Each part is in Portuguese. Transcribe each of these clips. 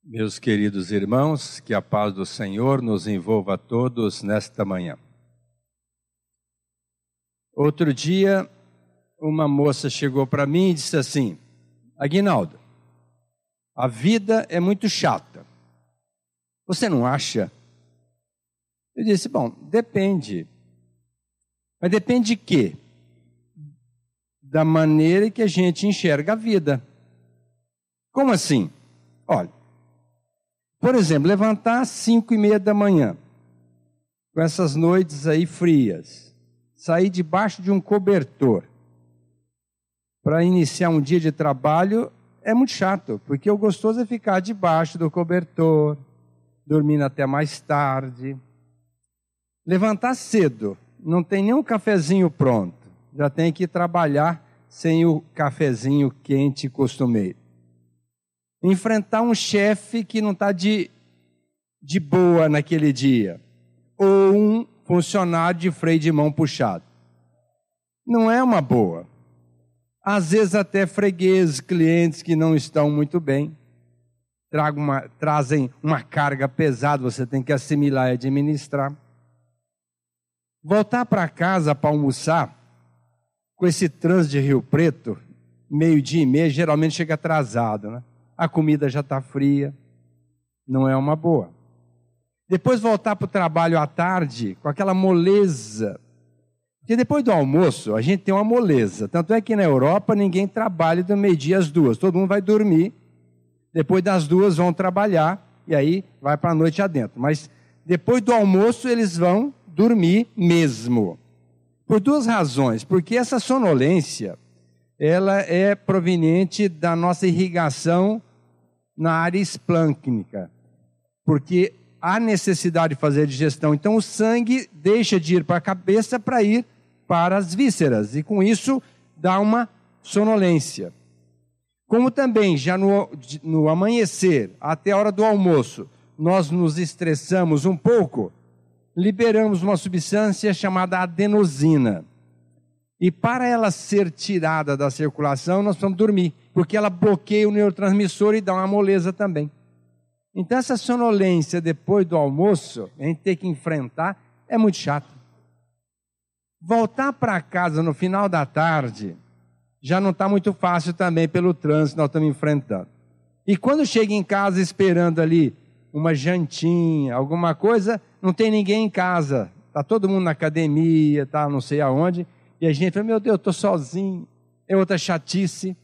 Meus queridos irmãos, que a paz do Senhor nos envolva a todos nesta manhã. Outro dia, uma moça chegou para mim e disse assim: Aguinaldo, a vida é muito chata. Você não acha? Eu disse, bom, depende. Mas depende de quê? Da maneira que a gente enxerga a vida. Como assim? Olha, por exemplo, levantar às 5:30 da manhã, com essas noites aí frias, sair debaixo de um cobertor para iniciar um dia de trabalho é muito chato, porque o gostoso é ficar debaixo do cobertor, dormindo até mais tarde. Levantar cedo, não tem nem um cafezinho pronto, já tem que trabalhar sem o cafezinho quente costumeiro. Enfrentar um chefe que não está de boa naquele dia, ou um funcionário de freio de mão puxado. Não é uma boa. Às vezes até fregueses, clientes que não estão muito bem, trazem uma carga pesada, você tem que assimilar e administrar. Voltar para casa para almoçar, com esse trânsito de Rio Preto, 12:30, geralmente chega atrasado, né? A comida já está fria, não é uma boa. Depois voltar para o trabalho à tarde, com aquela moleza. Porque depois do almoço, a gente tem uma moleza. Tanto é que na Europa ninguém trabalha do meio-dia às 2:00. Todo mundo vai dormir, depois das 2:00 vão trabalhar, e aí vai para a noite adentro. Mas depois do almoço eles vão dormir mesmo. Por duas razões. Porque essa sonolência, ela é proveniente da nossa irrigação na área esplâncnica, porque há necessidade de fazer digestão. Então o sangue deixa de ir para a cabeça para ir para as vísceras, e com isso dá uma sonolência. Como também já no amanhecer, até a hora do almoço, nós nos estressamos um pouco, liberamos uma substância chamada adenosina. E para ela ser tirada da circulação, nós precisamos dormir, porque ela bloqueia o neurotransmissor e dá uma moleza também. Então essa sonolência depois do almoço, a gente tem que enfrentar, é muito chato. Voltar para casa no final da tarde, já não está muito fácil também pelo trânsito que nós estamos enfrentando. E quando chega em casa esperando ali uma jantinha, alguma coisa, não tem ninguém em casa. Está todo mundo na academia, tá não sei aonde. E a gente fala, meu Deus, eu estou sozinho. É outra chatice.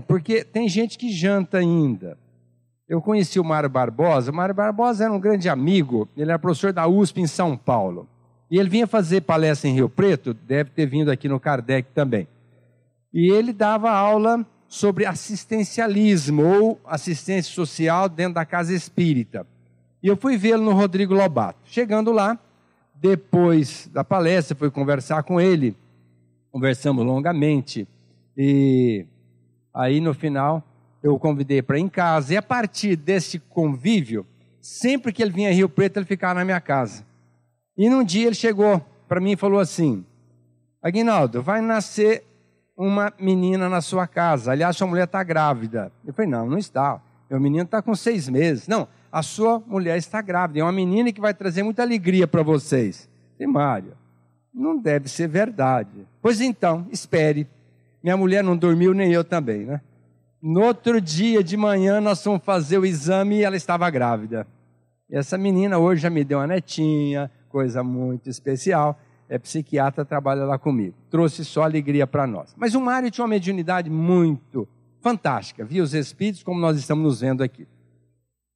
Porque tem gente que janta ainda. Eu conheci o Mário Barbosa. O Mário Barbosa era um grande amigo. Ele era professor da USP em São Paulo. E ele vinha fazer palestra em Rio Preto, deve ter vindo aqui no Kardec também. E ele dava aula sobre assistencialismo, ou assistência social dentro da casa espírita. E eu fui vê-lo no Rodrigo Lobato. Chegando lá, depois da palestra, fui conversar com ele, conversamos longamente, e aí no final eu o convidei para ir em casa, e a partir desse convívio, sempre que ele vinha a Rio Preto, ele ficava na minha casa. E num dia ele chegou para mim e falou assim: Aguinaldo, vai nascer uma menina na sua casa, aliás, sua mulher está grávida. Eu falei, não está, meu menino está com 6 meses. Não, a sua mulher está grávida, é uma menina que vai trazer muita alegria para vocês. Eu falei, Mário, não deve ser verdade. Pois então, espere. Minha mulher não dormiu, nem eu também, né? No outro dia de manhã nós fomos fazer o exame e ela estava grávida. E essa menina hoje já me deu uma netinha, coisa muito especial. É psiquiatra, trabalha lá comigo. Trouxe só alegria para nós. Mas o Mário tinha uma mediunidade muito fantástica. Via os espíritos como nós estamos nos vendo aqui.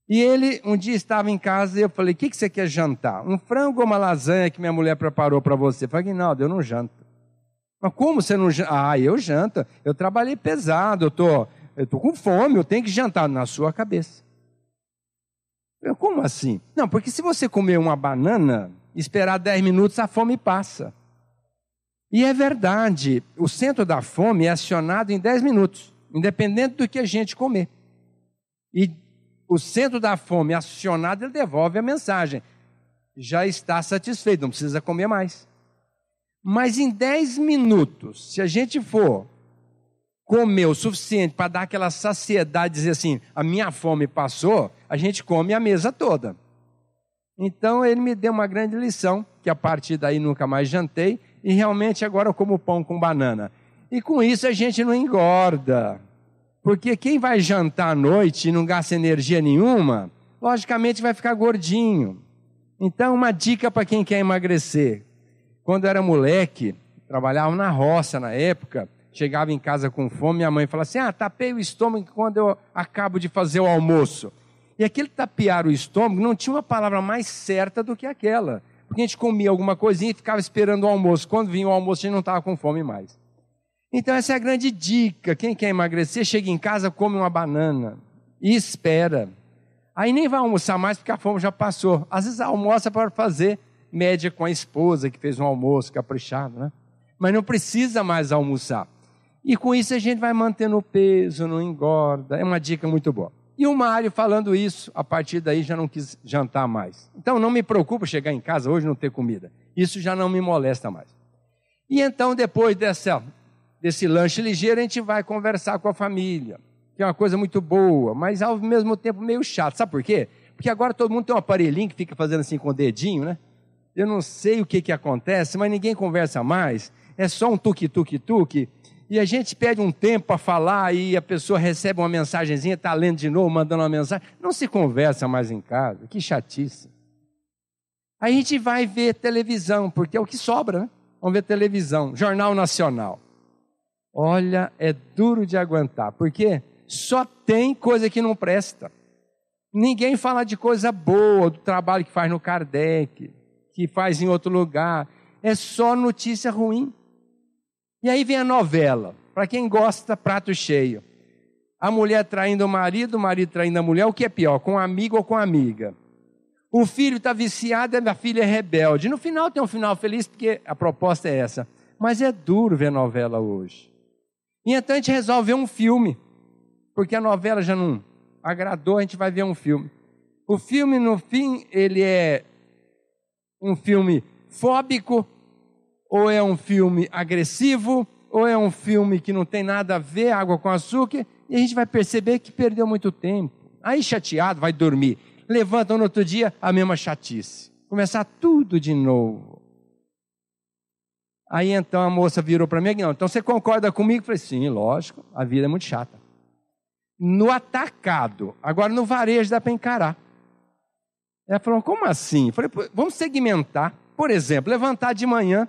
E ele um dia estava em casa e eu falei, o que você quer jantar? Um frango ou uma lasanha que minha mulher preparou para você? Eu falei, Aguinaldo, eu não janto. Mas como você não janta? Eu janto. Eu trabalhei pesado, eu tô com fome, eu tenho que jantar. Na sua cabeça. Eu, como assim? Não, porque se você comer uma banana, esperar 10 minutos, a fome passa. E é verdade, o centro da fome é acionado em 10 minutos, independente do que a gente comer. E o centro da fome acionado, ele devolve a mensagem. Já está satisfeito, não precisa comer mais. Mas em 10 minutos, se a gente for comer o suficiente para dar aquela saciedade, dizer assim, a minha fome passou, a gente come a mesa toda. Então ele me deu uma grande lição, que a partir daí nunca mais jantei, e realmente agora eu como pão com banana. E com isso a gente não engorda, porque quem vai jantar à noite e não gasta energia nenhuma, logicamente vai ficar gordinho. Então uma dica para quem quer emagrecer. Quando eu era moleque, trabalhava na roça na época, chegava em casa com fome, minha mãe falava assim, tapei o estômago quando eu acabo de fazer o almoço. E aquele tapear o estômago não tinha uma palavra mais certa do que aquela. Porque a gente comia alguma coisinha e ficava esperando o almoço. Quando vinha o almoço, a gente não estava com fome mais. Então essa é a grande dica. Quem quer emagrecer, chega em casa, come uma banana e espera. Aí nem vai almoçar mais porque a fome já passou. Às vezes almoça para fazer média com a esposa que fez um almoço caprichado, né? Mas não precisa mais almoçar. E com isso a gente vai mantendo o peso, não engorda. É uma dica muito boa. E o Mário falando isso, a partir daí já não quis jantar mais. Então não me preocupa chegar em casa hoje e não ter comida. Isso já não me molesta mais. E então depois desse lanche ligeiro a gente vai conversar com a família. Que é uma coisa muito boa, mas ao mesmo tempo meio chato. Sabe por quê? Porque agora todo mundo tem um aparelhinho que fica fazendo assim com o dedinho, né? Eu não sei o que acontece, mas ninguém conversa mais. É só um tuque-tuque-tuque. E a gente pede um tempo para falar e a pessoa recebe uma mensagenzinha, está lendo de novo, mandando uma mensagem. Não se conversa mais em casa, que chatice. Aí a gente vai ver televisão, porque é o que sobra, né? Vamos ver televisão, Jornal Nacional. Olha, é duro de aguentar, porque só tem coisa que não presta. Ninguém fala de coisa boa, do trabalho que faz no Kardec, que faz em outro lugar. É só notícia ruim. E aí vem a novela. Para quem gosta, prato cheio. A mulher traindo o marido traindo a mulher. O que é pior, com um amigo ou com amiga? O filho está viciado e a filha é rebelde. No final tem um final feliz, porque a proposta é essa. Mas é duro ver novela hoje. E então a gente resolve ver um filme. Porque a novela já não agradou, a gente vai ver um filme. O filme, no fim, ele é um filme fóbico, ou é um filme agressivo, ou é um filme que não tem nada a ver, água com açúcar, e a gente vai perceber que perdeu muito tempo. Aí chateado, vai dormir. Levanta no outro dia, a mesma chatice. Começar tudo de novo. Aí então a moça virou para mim, não, então você concorda comigo? Eu falei, sim, lógico, a vida é muito chata. No atacado, agora no varejo dá para encarar. Ela falou, como assim? Eu falei, vamos segmentar. Por exemplo, levantar de manhã.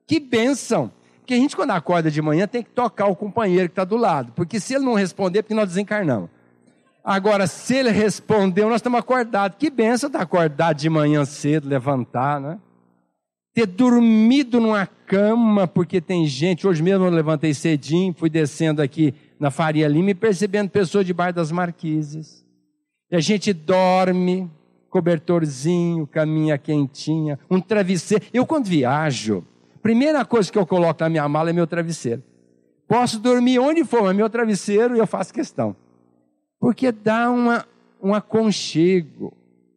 Que bênção! Porque a gente quando acorda de manhã tem que tocar o companheiro que está do lado. Porque se ele não responder, é porque nós desencarnamos. Agora, se ele respondeu, nós estamos acordados. Que bênção estar acordado de manhã cedo, levantar, né? Ter dormido numa cama, porque tem gente... Hoje mesmo eu levantei cedinho, fui descendo aqui na Faria Lima e percebendo pessoas debaixo das marquises. E a gente dorme, cobertorzinho, caminha quentinha, um travesseiro. Eu quando viajo... Primeira coisa que eu coloco na minha mala é meu travesseiro. Posso dormir onde for, mas meu travesseiro eu faço questão. Porque dá um aconchego.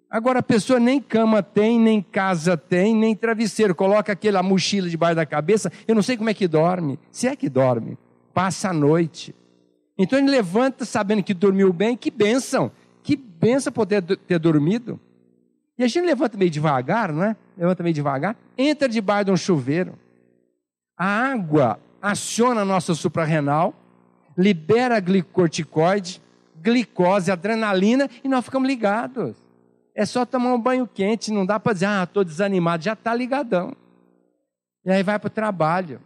Agora a pessoa nem cama tem, nem casa tem, nem travesseiro. Coloca aquela mochila debaixo da cabeça. Eu não sei como é que dorme. Se é que dorme. Passa a noite. Então ele levanta sabendo que dormiu bem. Que bênção. Que bênção poder ter dormido. E a gente levanta meio devagar, não é? Levanta meio devagar, entra debaixo de um chuveiro. A água aciona a nossa suprarrenal, libera glicorticoide, glicose, adrenalina e nós ficamos ligados. É só tomar um banho quente, não dá para dizer, estou desanimado, já está ligadão. E aí vai para o trabalho.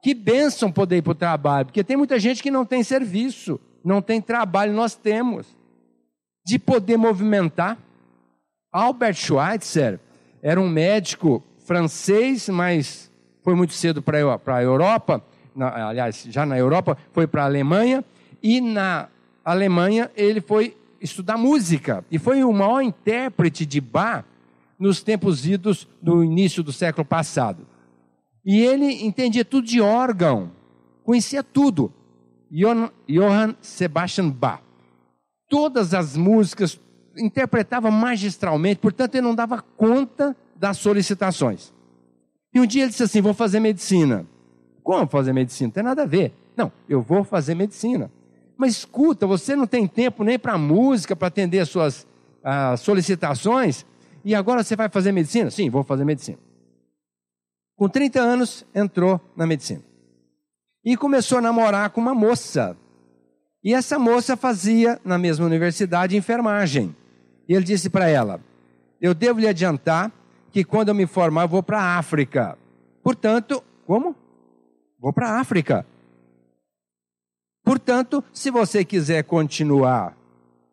Que bênção poder ir para o trabalho, porque tem muita gente que não tem serviço, não tem trabalho, nós temos. De poder movimentar. Albert Schweitzer era um médico francês, mas foi muito cedo para a Europa, aliás, já na Europa, foi para a Alemanha, e na Alemanha ele foi estudar música, e foi o maior intérprete de Bach nos tempos idos do início do século passado. E ele entendia tudo de órgão, conhecia tudo. Johann Sebastian Bach. Todas as músicas, interpretava magistralmente, portanto ele não dava conta das solicitações. E um dia ele disse assim, vou fazer medicina. Como fazer medicina? Não tem nada a ver. Não, eu vou fazer medicina. Mas escuta, você não tem tempo nem para música, para atender as suas solicitações, e agora você vai fazer medicina? Sim, vou fazer medicina. Com 30 anos, entrou na medicina. E começou a namorar com uma moça. E essa moça fazia, na mesma universidade, enfermagem. E ele disse para ela: eu devo lhe adiantar que quando eu me formar, eu vou para a África. Portanto, como? Vou para a África. Portanto, se você quiser continuar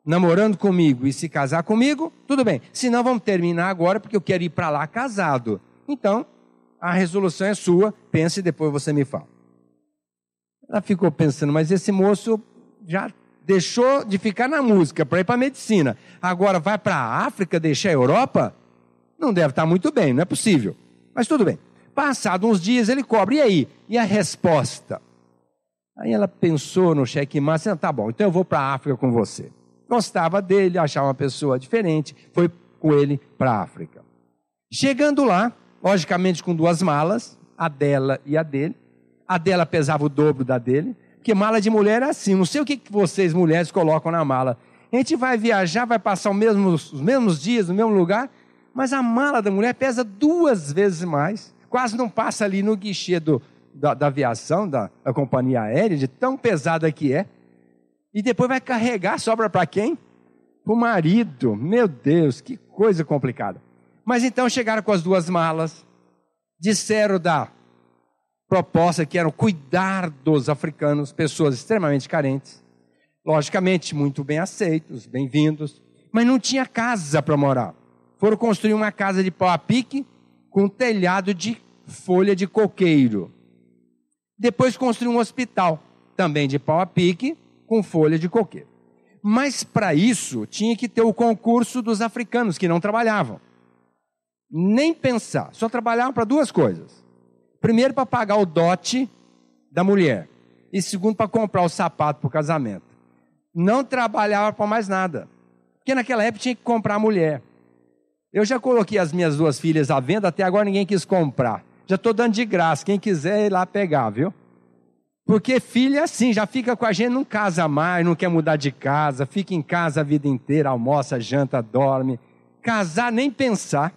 namorando comigo e se casar comigo, tudo bem. Senão, vamos terminar agora, porque eu quero ir para lá casado. Então, a resolução é sua, pense e depois você me fala. Ela ficou pensando, mas esse moço já deixou de ficar na música para ir para a medicina. Agora vai para a África, deixar a Europa? Não deve estar muito bem, não é possível. Mas tudo bem. Passado uns dias ele cobra. E aí? E a resposta? Aí ela pensou no checkmate, tá bom, então eu vou para a África com você. Gostava dele, achava uma pessoa diferente, foi com ele para a África. Chegando lá, logicamente com 2 malas, a dela e a dele. A dela pesava o dobro da dele, porque mala de mulher é assim, não sei o que vocês mulheres colocam na mala. A gente vai viajar, vai passar os mesmos dias no mesmo lugar, mas a mala da mulher pesa 2 vezes mais. Quase não passa ali no guichê da aviação, da companhia aérea, de tão pesada que é. E depois vai carregar, sobra para quem? Para o marido. Meu Deus, que coisa complicada. Mas então chegaram com as 2 malas, disseram da proposta que era cuidar dos africanos, pessoas extremamente carentes, logicamente muito bem aceitos, bem-vindos, mas não tinha casa para morar. Foram construir uma casa de pau a pique com telhado de folha de coqueiro. Depois construiu um hospital, também de pau a pique, com folha de coqueiro. Mas para isso tinha que ter o concurso dos africanos que não trabalhavam. Nem pensar, só trabalhavam para 2 coisas. Primeiro, para pagar o dote da mulher. E segundo, para comprar o sapato para o casamento. Não trabalhava para mais nada. Porque naquela época tinha que comprar a mulher. Eu já coloquei as minhas 2 filhas à venda, até agora ninguém quis comprar. Já estou dando de graça, quem quiser ir lá pegar, viu? Porque filha é assim, já fica com a gente, não casa mais, não quer mudar de casa, fica em casa a vida inteira, almoça, janta, dorme. Casar, nem pensar.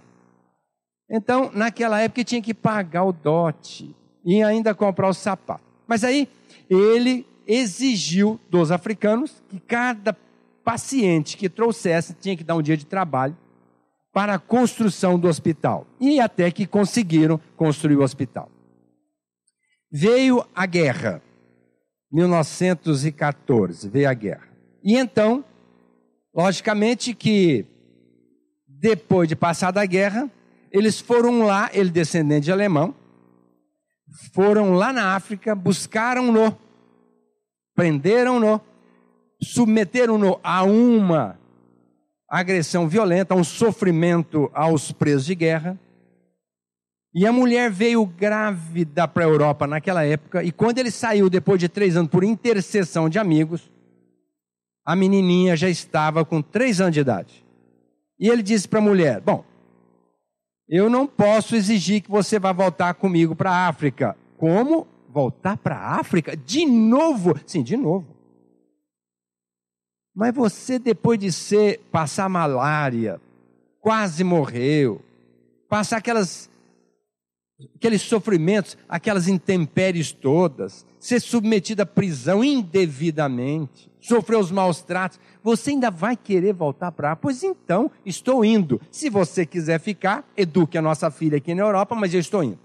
Então, naquela época, tinha que pagar o dote e ainda comprar o sapato. Mas aí, ele exigiu dos africanos que cada paciente que trouxesse tinha que dar um dia de trabalho para a construção do hospital. E até que conseguiram construir o hospital. Veio a guerra, 1914, veio a guerra. E então, logicamente que, depois de passar da guerra, eles foram lá, ele descendente de alemão, foram lá na África, buscaram-no, prenderam-no, submeteram-no a uma agressão violenta, a um sofrimento aos presos de guerra. E a mulher veio grávida para a Europa naquela época, e quando ele saiu depois de 3 anos por intercessão de amigos, a menininha já estava com 3 anos de idade. E ele disse para a mulher: bom, eu não posso exigir que você vá voltar comigo para a África. Como? Voltar para a África? De novo? Sim, de novo. Mas você, depois de passar malária, quase morreu, passar aqueles sofrimentos, aquelas intempéries todas, ser submetido à prisão indevidamente, sofrer os maus tratos, você ainda vai querer voltar para lá? Pois então, estou indo. Se você quiser ficar, eduque a nossa filha aqui na Europa, mas eu estou indo.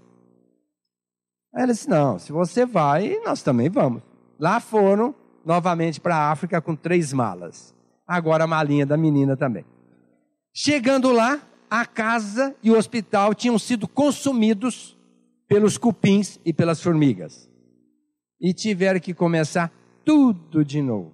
Aí ela disse: não, se você vai, nós também vamos. Lá foram, novamente para a África com 3 malas. Agora a malinha da menina também. Chegando lá, a casa e o hospital tinham sido consumidos pelos cupins e pelas formigas. E tiveram que começar tudo de novo.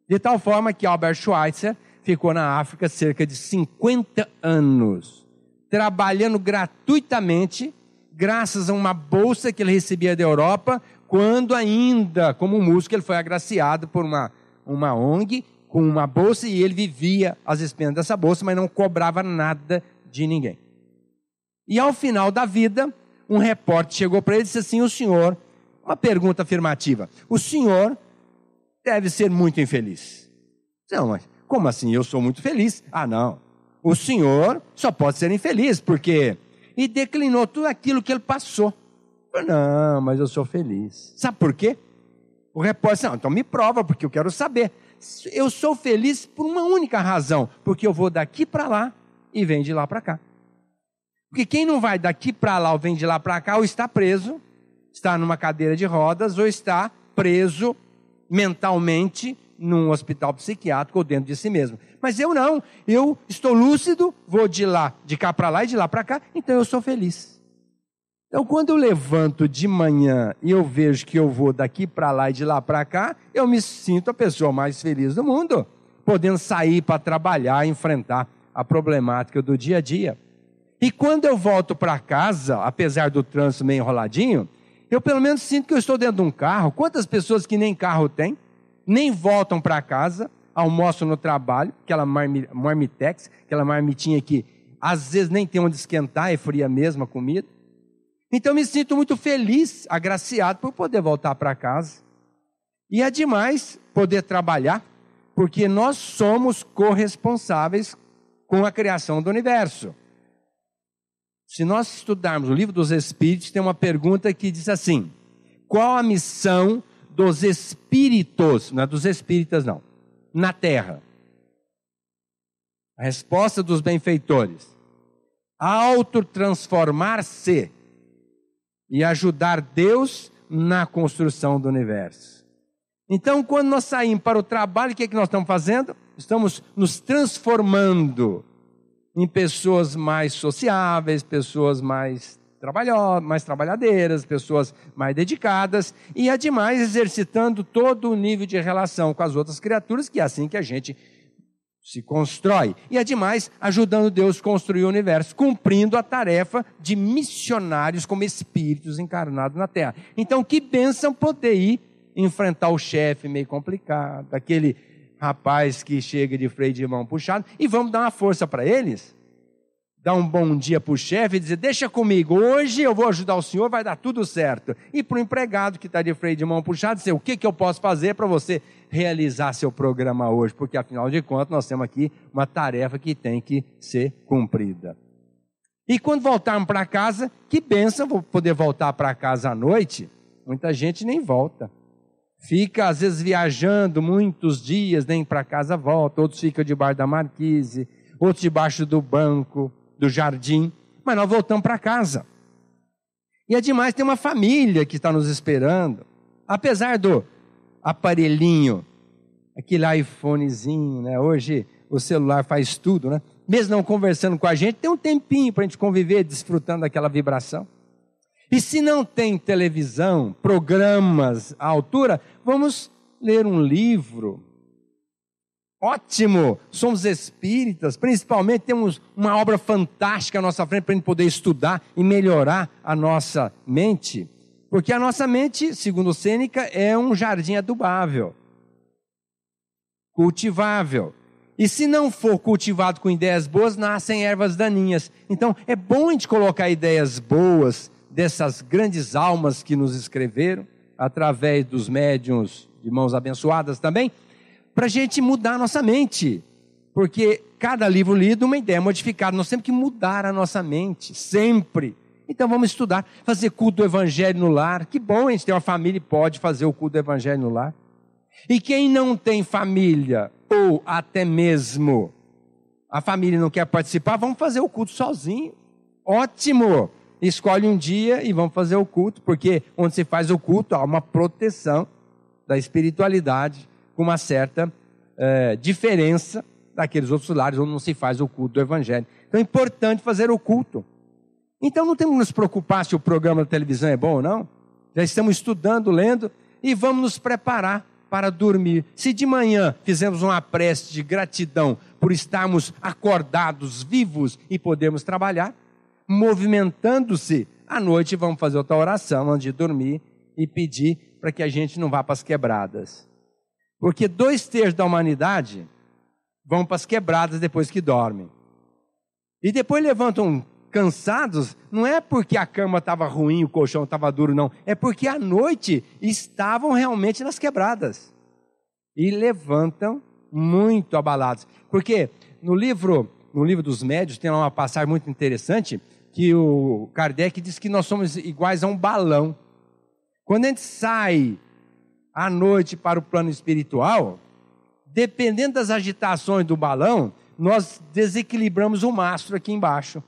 De tal forma que Albert Schweitzer ficou na África cerca de 50 anos, trabalhando gratuitamente, graças a uma bolsa que ele recebia da Europa, quando ainda, como músico, ele foi agraciado por uma ONG, com uma bolsa, e ele vivia às expensas dessa bolsa, mas não cobrava nada de ninguém. E ao final da vida, um repórter chegou para ele e disse assim: o senhor uma pergunta afirmativa. O senhor deve ser muito infeliz. Não, mas como assim? Eu sou muito feliz. Ah, não. O senhor só pode ser infeliz, porque... E declinou tudo aquilo que ele passou. Não, mas eu sou feliz. Sabe por quê? O repórter, não, então me prova, porque eu quero saber. Eu sou feliz por uma única razão, porque eu vou daqui para lá e venho de lá para cá. Porque quem não vai daqui para lá ou vem de lá para cá, ou está preso, está numa cadeira de rodas, ou está preso mentalmente num hospital psiquiátrico ou dentro de si mesmo. Mas eu não, eu estou lúcido, vou de cá para lá e de lá para cá, então eu sou feliz. Então quando eu levanto de manhã e eu vejo que eu vou daqui para lá e de lá para cá, eu me sinto a pessoa mais feliz do mundo, podendo sair para trabalhar, enfrentar a problemática do dia a dia. E quando eu volto para casa, apesar do trânsito meio enroladinho, eu pelo menos sinto que eu estou dentro de um carro. Quantas pessoas que nem carro têm, nem voltam para casa, almoçam no trabalho, aquela marmitex, aquela marmitinha que às vezes nem tem onde esquentar, é fria mesmo a comida. Então eu me sinto muito feliz, agraciado por poder voltar para casa. E é demais poder trabalhar, porque nós somos corresponsáveis com a criação do universo. Se nós estudarmos o livro dos Espíritos, tem uma pergunta que diz assim: qual a missão dos espíritos, não é dos espíritas não, na Terra? A resposta dos benfeitores: autotransformar-se e ajudar Deus na construção do universo. Então, quando nós saímos para o trabalho, o que é que nós estamos fazendo? Estamos nos transformando em pessoas mais sociáveis, pessoas mais trabalhadeiras, pessoas mais dedicadas, e ademais exercitando todo o nível de relação com as outras criaturas, que é assim que a gente se constrói. E ademais ajudando Deus a construir o universo, cumprindo a tarefa de missionários como espíritos encarnados na Terra. Então, que bênção poder ir enfrentar o chefe meio complicado, aquele rapaz que chega de freio de mão puxado, e vamos dar uma força para eles, dar um bom dia para o chefe e dizer: deixa comigo, hoje eu vou ajudar o senhor, vai dar tudo certo. E para o empregado que está de freio de mão puxado, dizer: o que eu posso fazer para você realizar seu programa hoje? Porque afinal de contas nós temos aqui uma tarefa que tem que ser cumprida. E quando voltarmos para casa, que bênção vou poder voltar para casa à noite. Muita gente nem volta. Fica, às vezes, viajando muitos dias, nem para casa volta. Outros ficam debaixo da marquise, outros debaixo do banco, do jardim. Mas nós voltamos para casa. E, ademais, tem uma família que está nos esperando. Apesar do aparelhinho, aquele iPhonezinho, né? Hoje o celular faz tudo, né? Mesmo não conversando com a gente, tem um tempinho para a gente conviver, desfrutando daquela vibração. E se não tem televisão, programas à altura, vamos ler um livro. Ótimo! Somos espíritas, principalmente temos uma obra fantástica à nossa frente para a gente poder estudar e melhorar a nossa mente. Porque a nossa mente, segundo Sêneca, é um jardim adubável, cultivável. E se não for cultivado com ideias boas, nascem ervas daninhas. Então é bom a gente colocar ideias boas dessas grandes almas que nos escreveram, através dos médiuns de mãos abençoadas também, para a gente mudar a nossa mente. Porque cada livro lido, uma ideia modificada. Nós temos que mudar a nossa mente, sempre. Então vamos estudar, fazer culto do Evangelho no lar. Que bom a gente ter uma família e pode fazer o culto do Evangelho no lar. E quem não tem família, ou até mesmo a família não quer participar, vamos fazer o culto sozinho. Ótimo! Escolhe um dia e vamos fazer o culto, porque onde se faz o culto há uma proteção da espiritualidade, com uma certa diferença daqueles outros lares onde não se faz o culto do Evangelho. Então é importante fazer o culto. Então não temos que nos preocupar se o programa da televisão é bom ou não. Já estamos estudando, lendo, e vamos nos preparar para dormir. Se de manhã fizemos uma prece de gratidão por estarmos acordados, vivos e podermos trabalhar, movimentando-se, à noite vamos fazer outra oração antes de dormir e pedir para que a gente não vá para as quebradas. Porque 2/3 da humanidade vão para as quebradas depois que dormem. E depois levantam um cansados, não é porque a cama estava ruim, o colchão estava duro, não. É porque à noite estavam realmente nas quebradas. E levantam muito abalados. Porque no livro dos Médiuns tem uma passagem muito interessante, que o Kardec diz que nós somos iguais a um balão. Quando a gente sai à noite para o plano espiritual, dependendo das agitações do balão, nós desequilibramos o mastro aqui embaixo.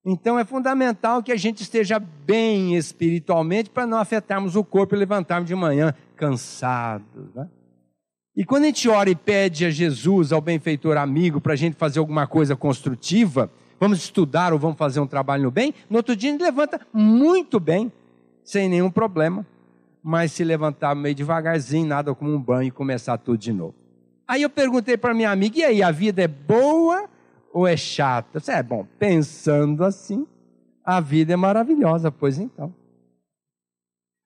Então é fundamental que a gente esteja bem espiritualmente para não afetarmos o corpo e levantarmos de manhã cansados, né? E quando a gente ora e pede a Jesus, ao benfeitor amigo, para a gente fazer alguma coisa construtiva, vamos estudar ou vamos fazer um trabalho no bem, no outro dia a gente levanta muito bem, sem nenhum problema, mas se levantar meio devagarzinho, nada como um banho e começar tudo de novo. Aí eu perguntei para minha amiga, e aí, a vida é boa ou é chata? Você bom, pensando assim, a vida é maravilhosa, pois então.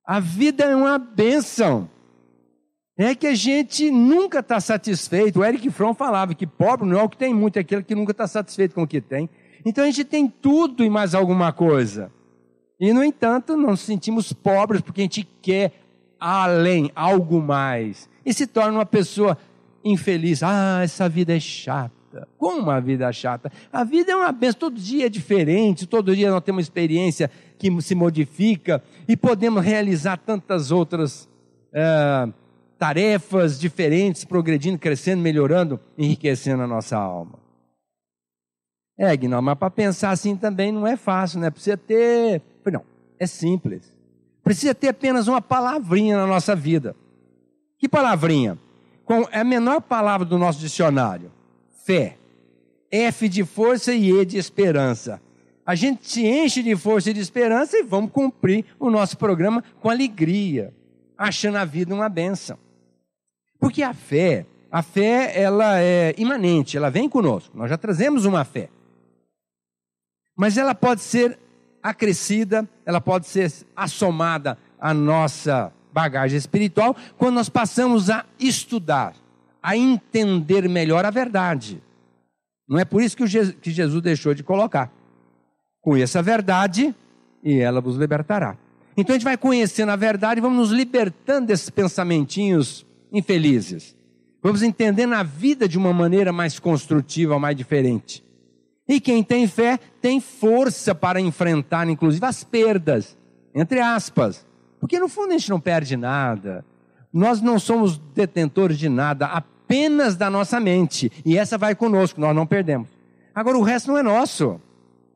A vida é uma bênção. É que a gente nunca está satisfeito. O Erich Fromm falava que pobre não é o que tem muito, é aquele que nunca está satisfeito com o que tem. Então a gente tem tudo e mais alguma coisa. E no entanto, não nos sentimos pobres porque a gente quer além, algo mais. E se torna uma pessoa infeliz. Ah, essa vida é chata. Como uma vida chata? A vida é uma benção, todo dia é diferente, todo dia nós temos uma experiência que se modifica e podemos realizar tantas outras tarefas diferentes, progredindo, crescendo, melhorando, enriquecendo a nossa alma. Gnaldo, mas para pensar assim também não é fácil, né? Precisa ter... Não, é simples. Precisa ter apenas uma palavrinha na nossa vida. Que palavrinha? É a menor palavra do nosso dicionário. Fé. F de força e E de esperança. A gente se enche de força e de esperança e vamos cumprir o nosso programa com alegria, achando a vida uma bênção. Porque a fé ela é imanente, ela vem conosco. Nós já trazemos uma fé. Mas ela pode ser acrescida, ela pode ser assomada à nossa bagagem espiritual quando nós passamos a estudar, a entender melhor a verdade. Não é por isso que Jesus deixou de colocar. Conheça a verdade e ela vos libertará. Então a gente vai conhecendo a verdade e vamos nos libertando desses pensamentinhos infelizes. Vamos entendendo a vida de uma maneira mais construtiva, mais diferente. E quem tem fé tem força para enfrentar, inclusive, as perdas, entre aspas. Porque no fundo a gente não perde nada. Nós não somos detentores de nada, apenas da nossa mente. E essa vai conosco, nós não perdemos. Agora o resto não é nosso.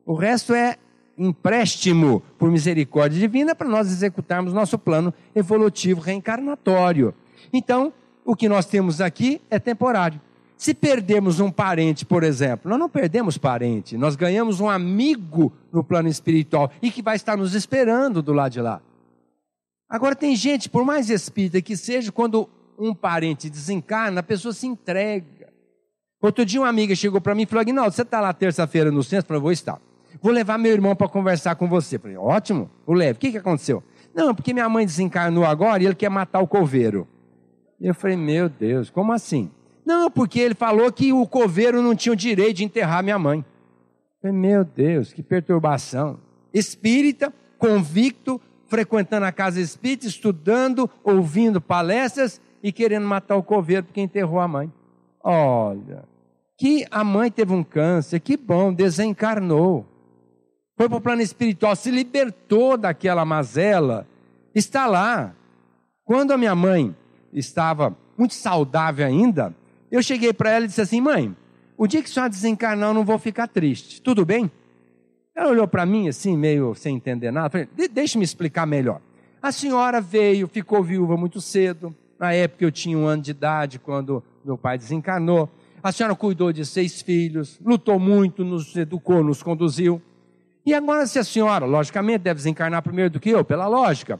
O resto é empréstimo por misericórdia divina para nós executarmos nosso plano evolutivo reencarnatório. Então, o que nós temos aqui é temporário. Se perdemos um parente, por exemplo, nós não perdemos parente, nós ganhamos um amigo no plano espiritual e que vai estar nos esperando do lado de lá. Agora tem gente, por mais espírita que seja, quando um parente desencarna, a pessoa se entrega. Outro dia uma amiga chegou para mim e falou: Aguinaldo, você está lá terça-feira no centro? Eu falei: vou estar. Vou levar meu irmão para conversar com você. Eu falei: ótimo, o leve. O que aconteceu? Não, porque minha mãe desencarnou agora e ele quer matar o coveiro. Eu falei: meu Deus, como assim? Não, porque ele falou que o coveiro não tinha o direito de enterrar minha mãe. Eu falei: meu Deus, que perturbação. Espírita, convicto, frequentando a casa espírita, estudando, ouvindo palestras e querendo matar o coveiro porque enterrou a mãe. Olha, que a mãe teve um câncer, que bom, desencarnou. Foi para o plano espiritual, se libertou daquela mazela, está lá. Quando a minha mãe estava muito saudável ainda, eu cheguei para ela e disse assim: mãe, o dia que a senhora desencarnar eu não vou ficar triste, tudo bem? Ela olhou para mim assim, meio sem entender nada. Falei: deixa-me explicar melhor. A senhora veio, ficou viúva muito cedo. Na época eu tinha 1 ano de idade, quando meu pai desencarnou. A senhora cuidou de 6 filhos, lutou muito, nos educou, nos conduziu. E agora, se a senhora, logicamente, deve desencarnar primeiro do que eu, pela lógica.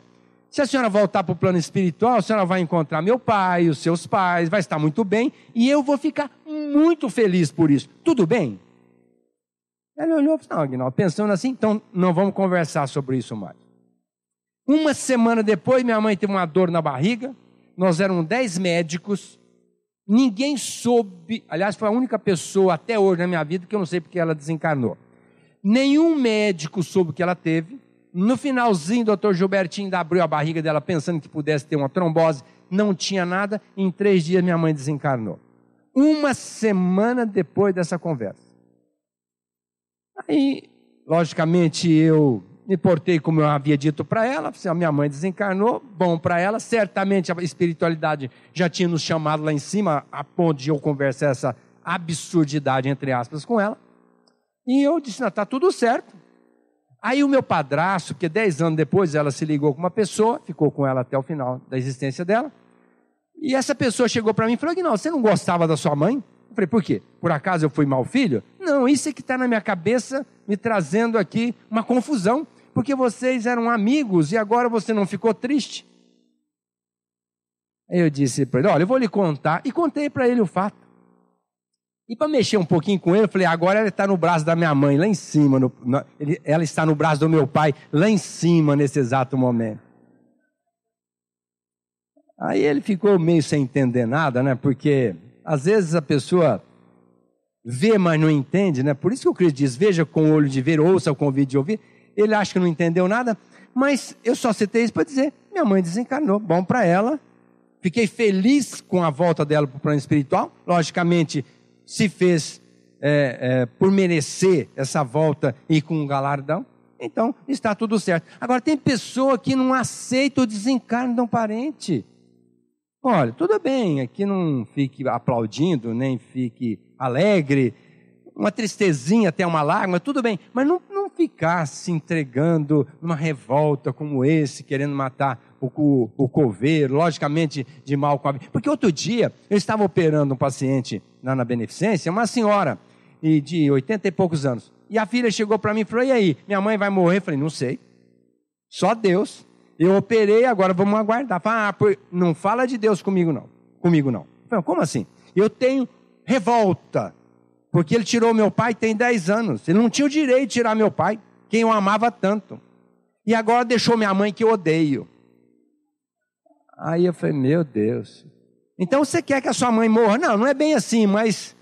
Se a senhora voltar para o plano espiritual, a senhora vai encontrar meu pai, os seus pais, vai estar muito bem, e eu vou ficar muito feliz por isso. Tudo bem? Ela olhou e falou: não, Aguinaldo, pensando assim, então não vamos conversar sobre isso mais. 1 semana depois, minha mãe teve uma dor na barriga, nós éramos 10 médicos, ninguém soube, aliás, foi a única pessoa até hoje na minha vida que eu não sei porque ela desencarnou. Nenhum médico soube o que ela teve. No finalzinho, o doutor Gilbertinho abriu a barriga dela pensando que pudesse ter uma trombose. Não tinha nada. Em 3 dias, minha mãe desencarnou. 1 semana depois dessa conversa. Aí, logicamente, eu me portei como eu havia dito para ela. A minha mãe desencarnou, bom para ela. Certamente a espiritualidade já tinha nos chamado lá em cima, a ponto de eu conversar essa absurdidade, entre aspas, com ela. E eu disse, não, está tudo certo. Aí o meu padrasto, que 10 anos depois ela se ligou com uma pessoa, ficou com ela até o final da existência dela. E essa pessoa chegou para mim e falou, Aguinaldo, você não gostava da sua mãe? Eu falei, por quê? Por acaso eu fui mau filho? Não, isso é que está na minha cabeça, me trazendo aqui uma confusão. Porque vocês eram amigos e agora você não ficou triste? Aí eu disse para ele, olha, eu vou lhe contar. E contei para ele o fato. E para mexer um pouquinho com ele, eu falei, agora ela está no braço da minha mãe, lá em cima. Ela está no braço do meu pai, lá em cima, nesse exato momento. Aí ele ficou meio sem entender nada, né? Porque às vezes a pessoa vê, mas não entende, né? Por isso que o Cristo diz, veja com o olho de ver, ouça com o ouvido de ouvir. Ele acha que não entendeu nada, mas eu só citei isso para dizer, minha mãe desencarnou, bom para ela. Fiquei feliz com a volta dela para o plano espiritual. Logicamente, se fez por merecer essa volta e com um galardão. Então, está tudo certo. Agora, tem pessoa que não aceita o desencarne de um parente. Olha, tudo bem, aqui não fique aplaudindo, nem fique alegre, uma tristezinha, até uma lágrima, tudo bem, mas não ficar se entregando numa revolta como esse, querendo matar o coveiro, logicamente de mal com a vida. Porque outro dia, eu estava operando um paciente lá na Beneficência, uma senhora de 80 e poucos anos, e a filha chegou para mim e falou, e aí, minha mãe vai morrer? Eu falei, não sei, só Deus. Eu operei, agora vamos aguardar. Falei, não fala de Deus comigo não. Eu falei, como assim? Eu tenho revolta, porque ele tirou meu pai tem 10 anos. Ele não tinha o direito de tirar meu pai, quem eu amava tanto. E agora deixou minha mãe que eu odeio. Aí eu falei, meu Deus. Então você quer que a sua mãe morra? Não, não é bem assim, mas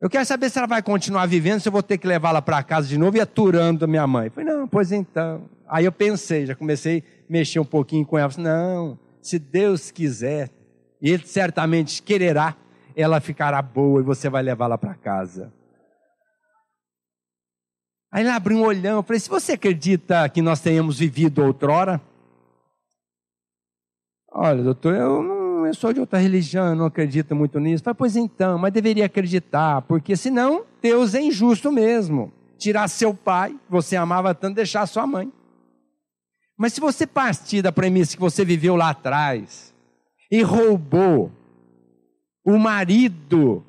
eu quero saber se ela vai continuar vivendo, se eu vou ter que levá-la para casa de novo e aturando a minha mãe. Eu falei, não, pois então. Aí eu pensei, já comecei a mexer um pouquinho com ela. Eu falei, não, se Deus quiser, Ele certamente quererá, ela ficará boa e você vai levá-la para casa. Aí ele abriu um olhão, eu falei, se você acredita que nós tenhamos vivido outrora? Olha, doutor, eu sou de outra religião, eu não acredito muito nisso. Eu falei, pois então, mas deveria acreditar, porque senão Deus é injusto mesmo. Tirar seu pai, você amava tanto, deixar sua mãe. Mas se você partir da premissa que você viveu lá atrás e roubou o marido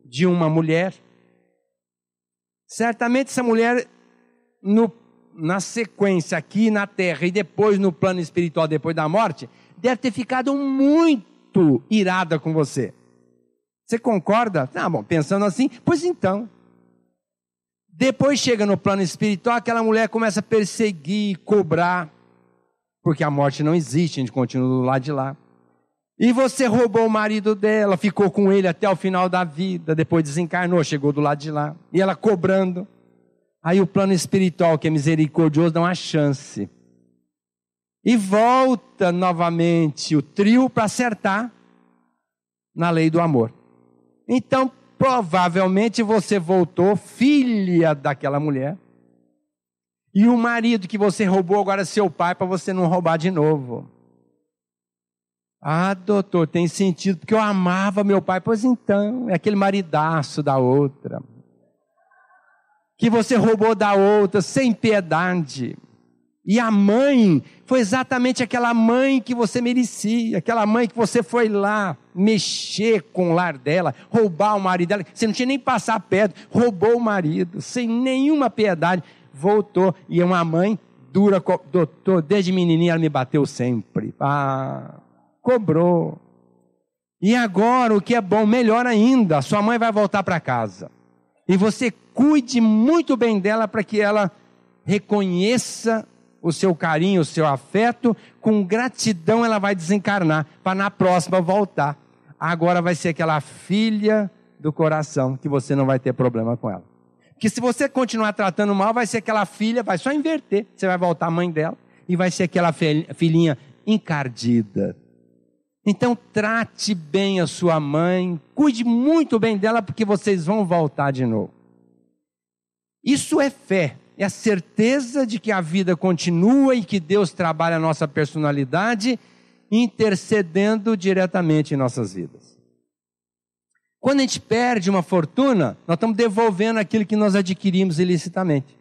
de uma mulher, certamente essa mulher, na sequência aqui na terra e depois no plano espiritual, depois da morte, deve ter ficado muito irada com você. Você concorda? Ah, bom, pensando assim, pois então. Depois chega no plano espiritual, aquela mulher começa a perseguir, cobrar, porque a morte não existe, a gente continua do lado de lá. E você roubou o marido dela, ficou com ele até o final da vida, depois desencarnou, chegou do lado de lá. E ela cobrando. Aí o plano espiritual, que é misericordioso, dá uma chance. E volta novamente o trio para acertar na lei do amor. Então, provavelmente você voltou filha daquela mulher. E o marido que você roubou agora é seu pai, para você não roubar de novo. Ah, doutor, tem sentido, porque eu amava meu pai. Pois então, é aquele maridaço da outra, que você roubou da outra, sem piedade. E a mãe, foi exatamente aquela mãe que você merecia, aquela mãe que você foi lá, mexer com o lar dela, roubar o marido dela, você não tinha nem passar perto, roubou o marido, sem nenhuma piedade, voltou, e é uma mãe dura, doutor, desde menininha ela me bateu sempre, cobrou. E agora, o que é bom, melhor ainda, sua mãe vai voltar para casa. E você cuide muito bem dela para que ela reconheça o seu carinho, o seu afeto. Com gratidão ela vai desencarnar, para na próxima voltar. Agora vai ser aquela filha do coração, que você não vai ter problema com ela. Que se você continuar tratando mal, vai ser aquela filha, vai só inverter. Você vai voltar à mãe dela e vai ser aquela filhinha encardida. Então trate bem a sua mãe, cuide muito bem dela, porque vocês vão voltar de novo. Isso é fé, é a certeza de que a vida continua e que Deus trabalha a nossa personalidade, intercedendo diretamente em nossas vidas. Quando a gente perde uma fortuna, nós estamos devolvendo aquilo que nós adquirimos ilicitamente.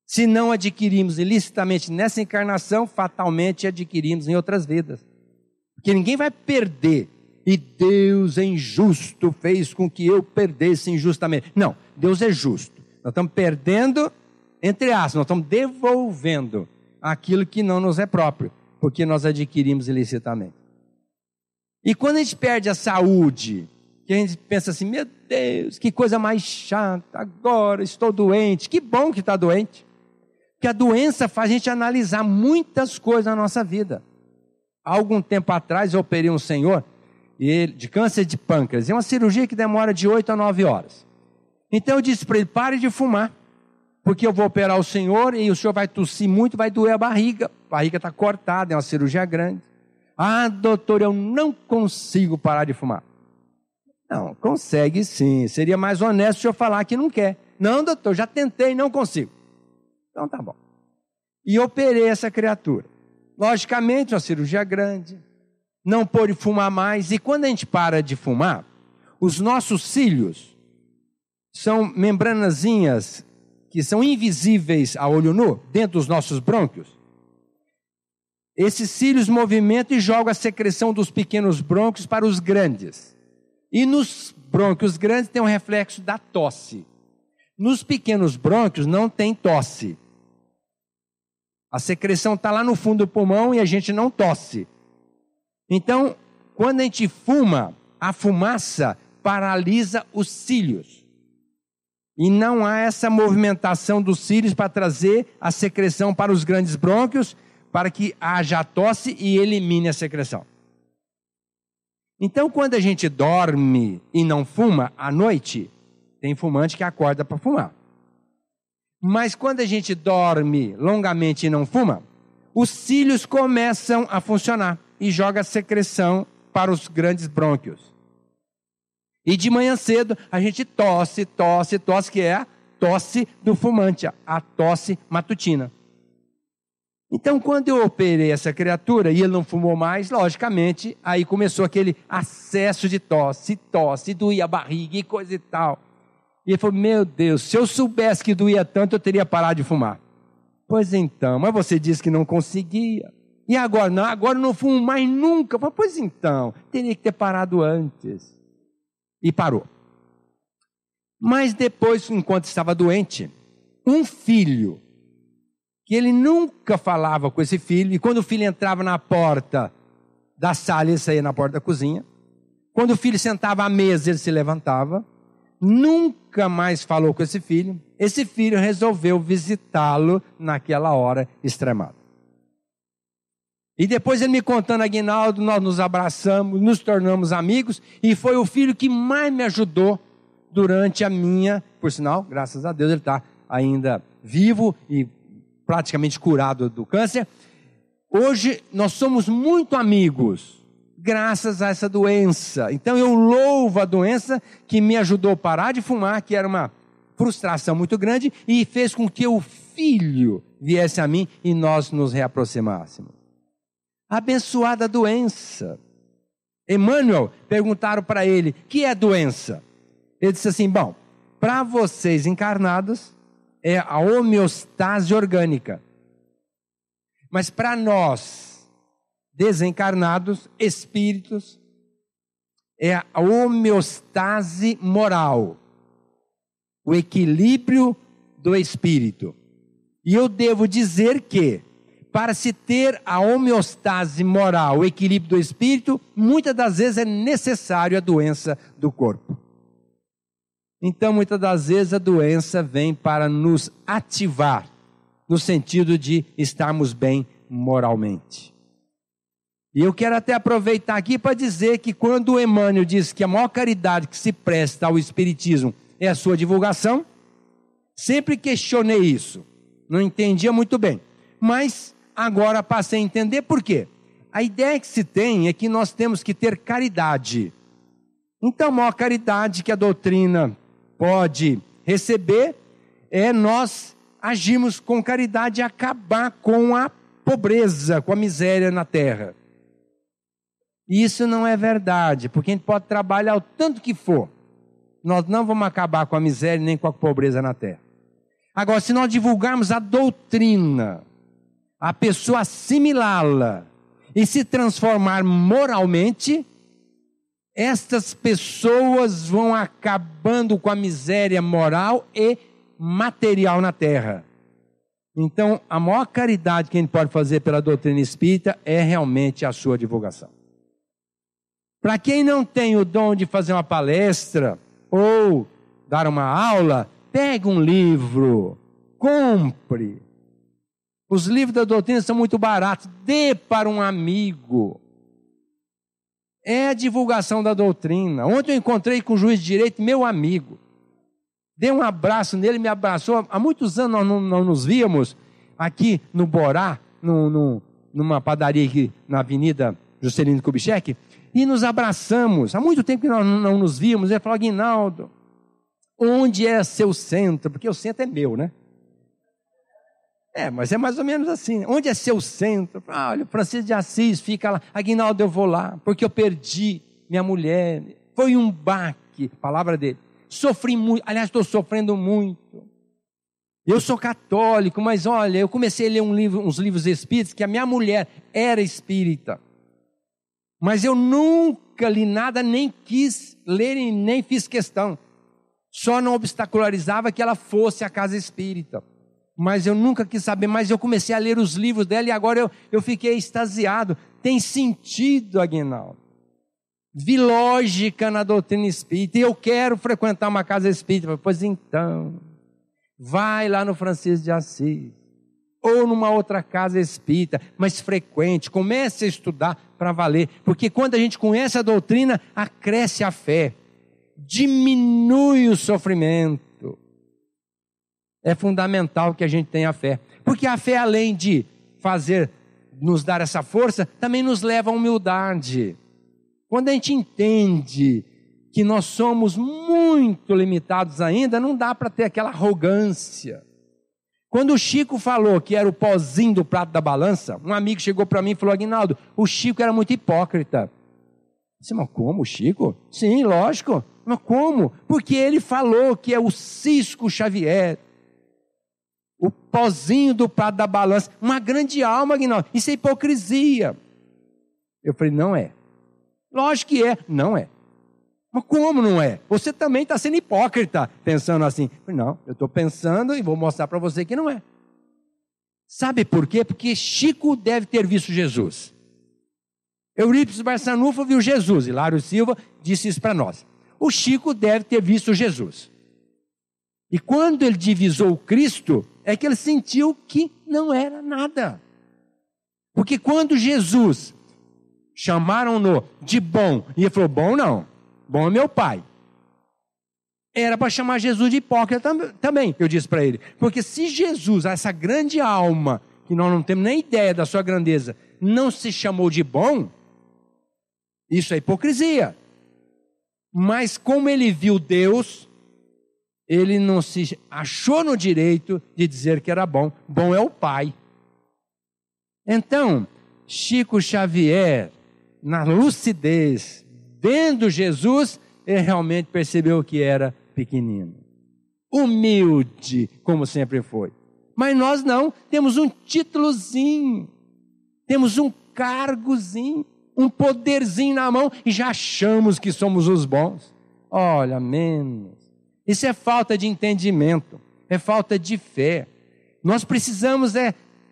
Se não adquirimos ilicitamente nessa encarnação, fatalmente adquirimos em outras vidas. Porque ninguém vai perder. E Deus é injusto, fez com que eu perdesse injustamente. Não, Deus é justo. Nós estamos perdendo, entre aspas, nós estamos devolvendo aquilo que não nos é próprio, porque nós adquirimos ilicitamente. E quando a gente perde a saúde, que a gente pensa assim, meu Deus, que coisa mais chata, agora estou doente. Que bom que está doente. Porque a doença faz a gente analisar muitas coisas na nossa vida. Há algum tempo atrás eu operei um senhor de câncer de pâncreas. É uma cirurgia que demora de 8 a 9 horas. Então eu disse para ele, pare de fumar. Porque eu vou operar o senhor e o senhor vai tossir muito, vai doer a barriga. A barriga está cortada, é uma cirurgia grande. Ah, doutor, eu não consigo parar de fumar. Não, consegue sim. Seria mais honesto o senhor falar que não quer. Não, doutor, já tentei, não consigo. Então tá bom. E operei essa criatura. Logicamente, uma cirurgia grande. Não pôde fumar mais. E quando a gente para de fumar, os nossos cílios são membranazinhas que são invisíveis a olho nu, dentro dos nossos brônquios. Esses cílios movimentam e jogam a secreção dos pequenos brônquios para os grandes. E nos brônquios grandes tem um reflexo da tosse. Nos pequenos brônquios não tem tosse. A secreção está lá no fundo do pulmão e a gente não tosse. Então, quando a gente fuma, a fumaça paralisa os cílios. E não há essa movimentação dos cílios para trazer a secreção para os grandes brônquios, para que haja tosse e elimine a secreção. Então, quando a gente dorme e não fuma à noite, tem fumante que acorda para fumar. Mas quando a gente dorme longamente e não fuma, os cílios começam a funcionar e joga a secreção para os grandes brônquios. E de manhã cedo a gente tosse, que é a tosse do fumante, a tosse matutina. Então, quando eu operei essa criatura e ele não fumou mais, logicamente, aí começou aquele acesso de tosse, doía a barriga e coisa e tal. E ele falou, meu Deus, se eu soubesse que doía tanto, eu teria parado de fumar. Pois então, mas você disse que não conseguia. E agora? Não, agora eu não fumo mais nunca. Eu falei, pois então, teria que ter parado antes. E parou. Mas depois, enquanto estava doente, um filho, que ele nunca falava com esse filho, e quando o filho entrava na porta da sala, ele saía na porta da cozinha. Quando o filho sentava à mesa, ele se levantava. Nunca mais falou com esse filho. Esse filho resolveu visitá-lo naquela hora extremada. E depois ele me contando, Aguinaldo, nós nos abraçamos, nos tornamos amigos, e foi o filho que mais me ajudou durante a minha, por sinal, graças a Deus, ele está ainda vivo e praticamente curado do câncer. Hoje nós somos muito amigos, graças a essa doença. Então eu louvo a doença que me ajudou a parar de fumar, que era uma frustração muito grande, e fez com que o filho viesse a mim e nós nos reaproximássemos. Abençoada doença. Emmanuel, perguntaram para ele, o que é doença? Ele disse assim, bom, para vocês encarnados, é a homeostase orgânica. Mas para nós, desencarnados, espíritos, é a homeostase moral. O equilíbrio do espírito. E eu devo dizer que, para se ter a homeostase moral, o equilíbrio do espírito, muitas das vezes é necessário a doença do corpo. Então, muitas das vezes a doença vem para nos ativar, no sentido de estarmos bem moralmente. E eu quero até aproveitar aqui para dizer que quando o Emmanuel diz que a maior caridade que se presta ao espiritismo é a sua divulgação, Sempre questionei isso. Não entendia muito bem. Mas agora passei a entender por quê. A ideia que se tem é que nós temos que ter caridade. Então, a maior caridade que a doutrina pode receber é nós agirmos com caridade e acabar com a pobreza, com a miséria na terra. Isso não é verdade, porque a gente pode trabalhar o tanto que for. Nós não vamos acabar com a miséria nem com a pobreza na terra. Agora, se nós divulgarmos a doutrina, a pessoa assimilá-la e se transformar moralmente, estas pessoas vão acabando com a miséria moral e material na terra. Então, a maior caridade que a gente pode fazer pela doutrina espírita é realmente a sua divulgação. Para quem não tem o dom de fazer uma palestra ou dar uma aula, pegue um livro, compre. Os livros da doutrina são muito baratos, dê para um amigo. É a divulgação da doutrina. Ontem eu encontrei com o juiz de direito, meu amigo. Dei um abraço nele, me abraçou. Há muitos anos nós não nos víamos aqui no Borá, numa padaria aqui na Avenida Juscelino Kubitschek, e nos abraçamos. Há muito tempo que nós não nos víamos. Ele falou: Aguinaldo, onde é seu centro? Porque o centro é meu, né? Mas é mais ou menos assim. Onde é seu centro? Olha, Francisco de Assis fica lá. Aguinaldo, eu vou lá, porque eu perdi minha mulher. Foi um baque, palavra dele. Sofri muito, aliás, estou sofrendo muito. Eu sou católico, mas olha, eu comecei a ler uns livros espíritas, que a minha mulher era espírita. Mas eu nunca li nada, nem quis ler e nem fiz questão. Só não obstacularizava que ela fosse à casa espírita. Mas eu nunca quis saber, mas eu comecei a ler os livros dela e agora eu fiquei extasiado. Tem sentido, Aguinaldo. Vi lógica na doutrina espírita e eu quero frequentar uma casa espírita. Pois então, vai lá no Francisco de Assis ou numa outra casa espírita, mas frequente, comece a estudar para valer, porque quando a gente conhece a doutrina, acresce a fé, diminui o sofrimento. É fundamental que a gente tenha fé, porque a fé, além de nos dar essa força, também nos leva à humildade. Quando a gente entende que nós somos muito limitados ainda, não dá para ter aquela arrogância. Quando o Chico falou que era o pozinho do prato da balança, um amigo chegou para mim e falou: Aguinaldo, o Chico era muito hipócrita. Eu disse: mas como, o Chico? Sim, lógico. Mas como? Porque ele falou que é o Cisco Xavier, o pozinho do prato da balança, uma grande alma, Aguinaldo. Isso é hipocrisia. Eu falei: não é. Lógico que é. Não é. Mas como não é? Você também está sendo hipócrita, pensando assim. Eu falei: não, eu estou pensando e vou mostrar para você que não é. Sabe por quê? Porque Chico deve ter visto Jesus. Eurípides Barçanufo viu Jesus. Hilário Silva disse isso para nós. O Chico deve ter visto Jesus. E quando ele divisou o Cristo, é que ele sentiu que não era nada. Porque quando Jesus, chamaram-no de bom, e ele falou: bom não, bom é meu pai. Era para chamar Jesus de hipócrita também, eu disse para ele. Porque se Jesus, essa grande alma, que nós não temos nem ideia da sua grandeza, não se chamou de bom, isso é hipocrisia. Mas como ele viu Deus, ele não se achou no direito de dizer que era bom. Bom é o Pai. Então, Chico Xavier, na lucidez, vendo Jesus, ele realmente percebeu que era pequenino. Humilde, como sempre foi. Mas nós não, temos um títulozinho, temos um cargozinho, um poderzinho na mão e já achamos que somos os bons. Olha, menos. Isso é falta de entendimento, é falta de fé. Nós precisamos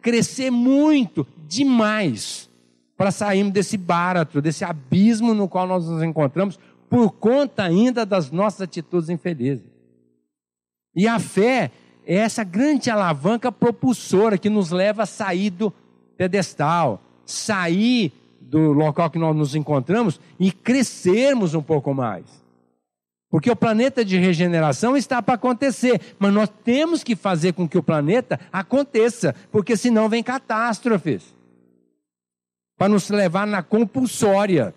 crescer muito, demais, para sairmos desse báratro, desse abismo no qual nós nos encontramos, por conta ainda das nossas atitudes infelizes. E a fé é essa grande alavanca propulsora que nos leva a sair do pedestal, sair do local que nós nos encontramos e crescermos um pouco mais. Porque o planeta de regeneração está para acontecer, mas nós temos que fazer com que o planeta aconteça, porque senão vem catástrofes, para nos levar na compulsória.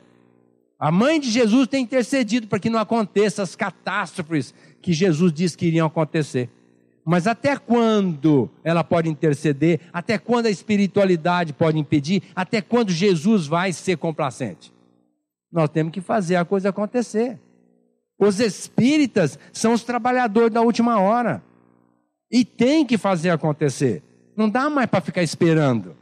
A mãe de Jesus tem intercedido para que não aconteçam as catástrofes que Jesus disse que iriam acontecer. Mas até quando ela pode interceder? Até quando a espiritualidade pode impedir? Até quando Jesus vai ser complacente? Nós temos que fazer a coisa acontecer. Os espíritas são os trabalhadores da última hora. E tem que fazer acontecer. Não dá mais para ficar esperando.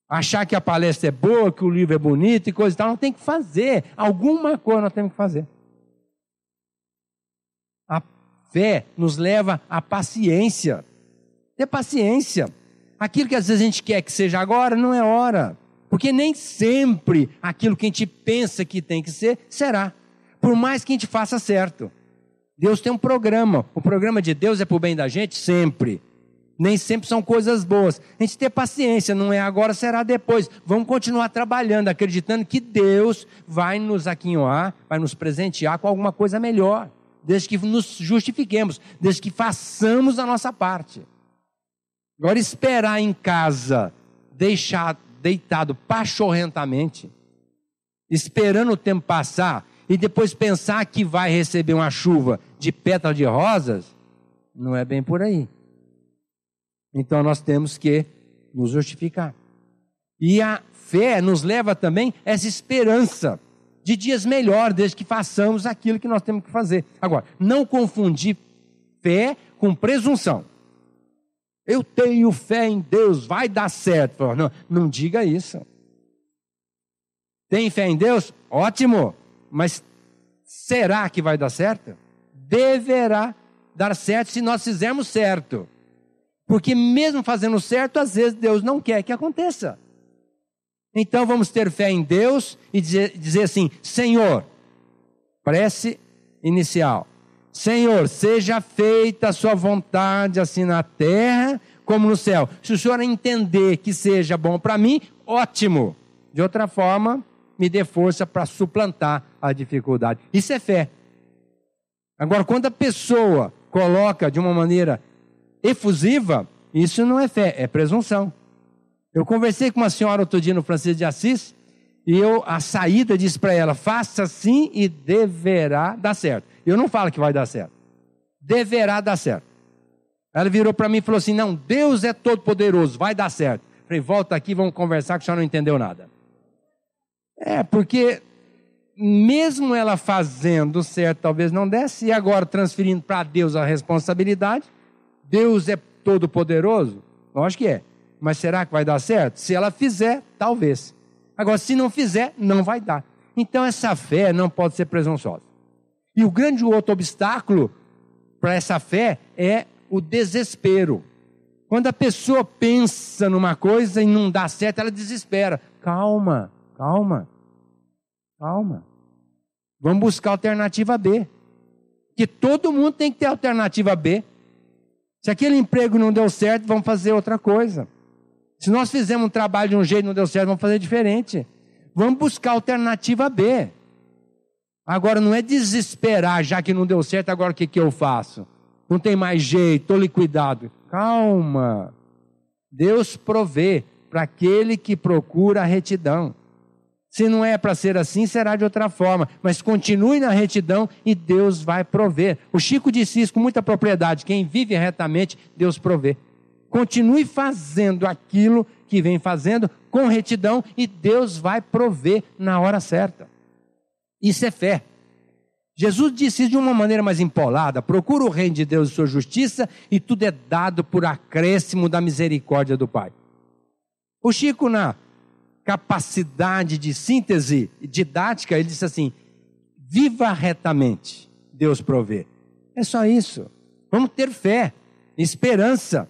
Achar que a palestra é boa, que o livro é bonito e coisa e tal. Não tem que fazer. Alguma coisa nós temos que fazer. A fé nos leva à paciência. Ter paciência. Aquilo que às vezes a gente quer que seja agora, não é hora. Porque nem sempre aquilo que a gente pensa que tem que ser, será. Por mais que a gente faça certo. Deus tem um programa. O programa de Deus é para o bem da gente sempre. Nem sempre são coisas boas. A gente ter paciência, não é agora, será depois. Vamos continuar trabalhando, acreditando que Deus vai nos aquinhoar, vai nos presentear com alguma coisa melhor. Desde que nos justifiquemos, desde que façamos a nossa parte. Agora esperar em casa, deixar deitado pachorrentamente, esperando o tempo passar, e depois pensar que vai receber uma chuva de pétalas de rosas, não é bem por aí. Então nós temos que nos justificar. E a fé nos leva também a essa esperança de dias melhores, desde que façamos aquilo que nós temos que fazer. Agora, não confundir fé com presunção. Eu tenho fé em Deus, vai dar certo. Não, não diga isso. Tem fé em Deus? Ótimo. Mas será que vai dar certo? Deverá dar certo se nós fizermos certo. Porque mesmo fazendo certo, às vezes Deus não quer que aconteça. Então vamos ter fé em Deus e dizer assim: Senhor, prece inicial. Senhor, seja feita a sua vontade assim na terra como no céu. Se o Senhor entender que seja bom para mim, ótimo. De outra forma, me dê força para suplantar a dificuldade. Isso é fé. Agora, quando a pessoa coloca de uma maneira efusiva, isso não é fé, é presunção. Eu conversei com uma senhora outro dia no Francisco de Assis, e a saída disse para ela: faça assim e deverá dar certo. Eu não falo que vai dar certo. Deverá dar certo. Ela virou para mim e falou assim: não, Deus é todo poderoso, vai dar certo. Falei: volta aqui, vamos conversar que a senhora não entendeu nada. Porque mesmo ela fazendo certo, talvez não desse, e agora transferindo para Deus a responsabilidade. Deus é todo poderoso? Lógico que é. Mas será que vai dar certo? Se ela fizer, talvez. Agora, se não fizer, não vai dar. Então essa fé não pode ser presunçosa. E o grande outro obstáculo para essa fé é o desespero. Quando a pessoa pensa numa coisa e não dá certo, ela desespera. Calma, calma, calma. Vamos buscar a alternativa B. Porque todo mundo tem que ter alternativa B. Se aquele emprego não deu certo, vamos fazer outra coisa. Se nós fizemos um trabalho de um jeito e não deu certo, vamos fazer diferente. Vamos buscar a alternativa B. Agora, não é desesperar, já que não deu certo, agora o que eu faço? Não tem mais jeito, estou liquidado. Calma. Deus provê para aquele que procura a retidão. Se não é para ser assim, será de outra forma. Mas continue na retidão e Deus vai prover. O Chico disse isso com muita propriedade: quem vive retamente, Deus provê. Continue fazendo aquilo que vem fazendo com retidão e Deus vai prover na hora certa. Isso é fé. Jesus disse isso de uma maneira mais empolada: procura o reino de Deus e sua justiça, e tudo é dado por acréscimo da misericórdia do Pai. O Chico, na capacidade de síntese didática, ele disse assim: viva retamente, Deus provê. É só isso. Vamos ter fé, esperança.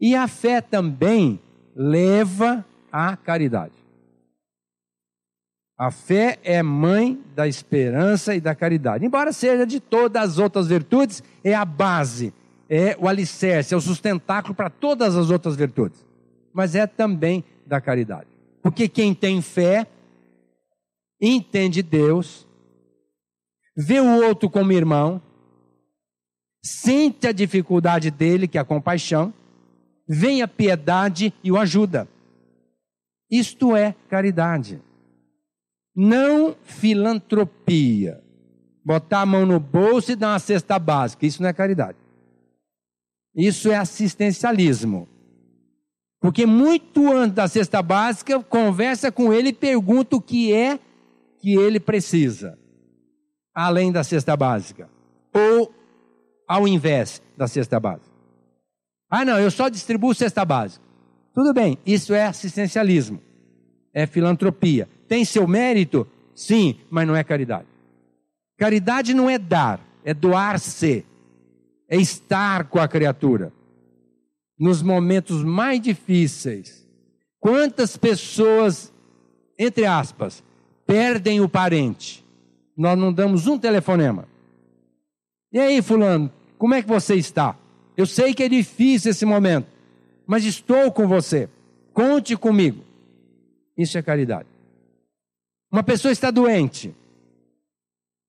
E a fé também leva à caridade. A fé é mãe da esperança e da caridade. Embora seja de todas as outras virtudes, é a base, é o alicerce, é o sustentáculo para todas as outras virtudes. Mas é também da caridade. Porque quem tem fé, entende Deus, vê o outro como irmão, sente a dificuldade dele, que é a compaixão, vem a piedade e o ajuda. Isto é caridade. Não filantropia. Botar a mão no bolso e dar uma cesta básica. Isso não é caridade. Isso é assistencialismo. Porque muito antes da cesta básica, conversa com ele e pergunta o que é que ele precisa. Além da cesta básica. Ou ao invés da cesta básica. Ah, não, eu só distribuo cesta básica. Tudo bem, isso é assistencialismo. É filantropia. Tem seu mérito? Sim, mas não é caridade. Caridade não é dar, é doar-se. É estar com a criatura. Nos momentos mais difíceis. Quantas pessoas, entre aspas, perdem o parente? Nós não damos um telefonema. E aí, fulano, como é que você está? Eu sei que é difícil esse momento, mas estou com você. Conte comigo. Isso é caridade. Uma pessoa está doente.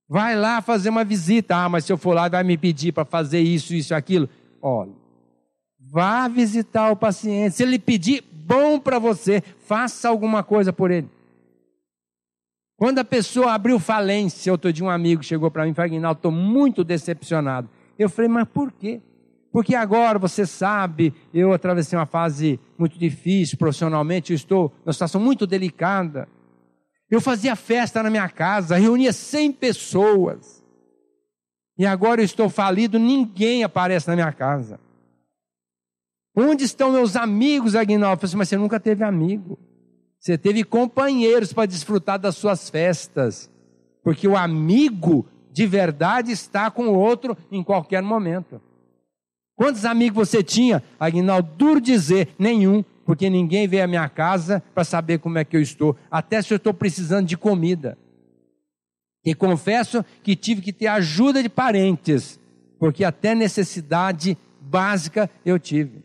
Vai lá fazer uma visita. Ah, mas se eu for lá, vai me pedir para fazer isso, isso, aquilo. Olha, vá visitar o paciente. Se ele pedir, bom para você. Faça alguma coisa por ele. Quando a pessoa abriu falência, outro dia um amigo chegou para mim e falou: Aguinaldo, estou muito decepcionado. Eu falei, mas por quê? Porque agora, você sabe, eu atravessei uma fase muito difícil profissionalmente, eu estou numa situação muito delicada. Eu fazia festa na minha casa, reunia 100 pessoas. E agora eu estou falido, ninguém aparece na minha casa. Onde estão meus amigos, Aguinaldo? Eu falei assim, mas você nunca teve amigo. Você teve companheiros para desfrutar das suas festas. Porque o amigo de verdade está com o outro em qualquer momento. Quantos amigos você tinha? Aguinaldo, duro dizer, nenhum. Porque ninguém veio à minha casa para saber como é que eu estou. Até se eu estou precisando de comida. E confesso que tive que ter ajuda de parentes. Porque até necessidade básica eu tive.